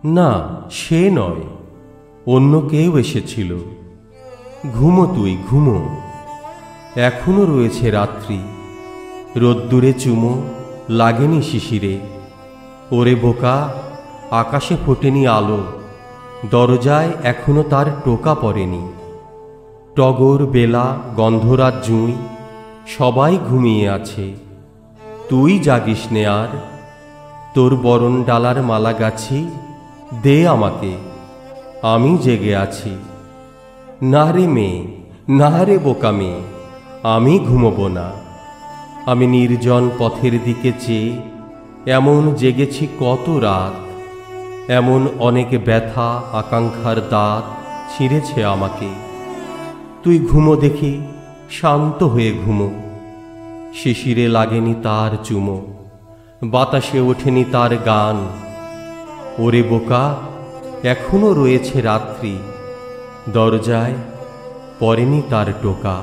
না, সে নয়, অন্য কেউ এসেছিল। ঘুমো তুই, ঘুমো, এখনো রয়েছে রাত্রি। রোদ্দুরে চুমো লাগেনি শিশিরে। ওরে বোকা, আকাশে ফোটেনি আলো, দরজায় এখনো তার টোকা পড়েনি। টগর, বেলা, গন্ধরাজ, জুঁই সবাই ঘুমিয়ে আছে, তুই জাগিস নে আর। তোর বরণ ডালার মালা গাছি দে আমাকে, আমি জেগে আছি। না রে মেয়ে, না রে বোকা মেয়ে, আমি ঘুমোবো না। আমি নির্জন পথের দিকে চেয়ে এমন জেগেছি কত রাত, এমন অনেক ব্যথা আকাঙ্ক্ষার দাঁত ছিঁড়েছে আমাকে। তুই ঘুমো দেখি, শান্ত হয়ে ঘুমো। শিশিরে লাগেনি তার চুমো, বাতাসে ওঠেনি তার গান। ওরে বোকা, এখনো রয়েছে রাত্রি, দরজায় পড়েনি তার টোকা।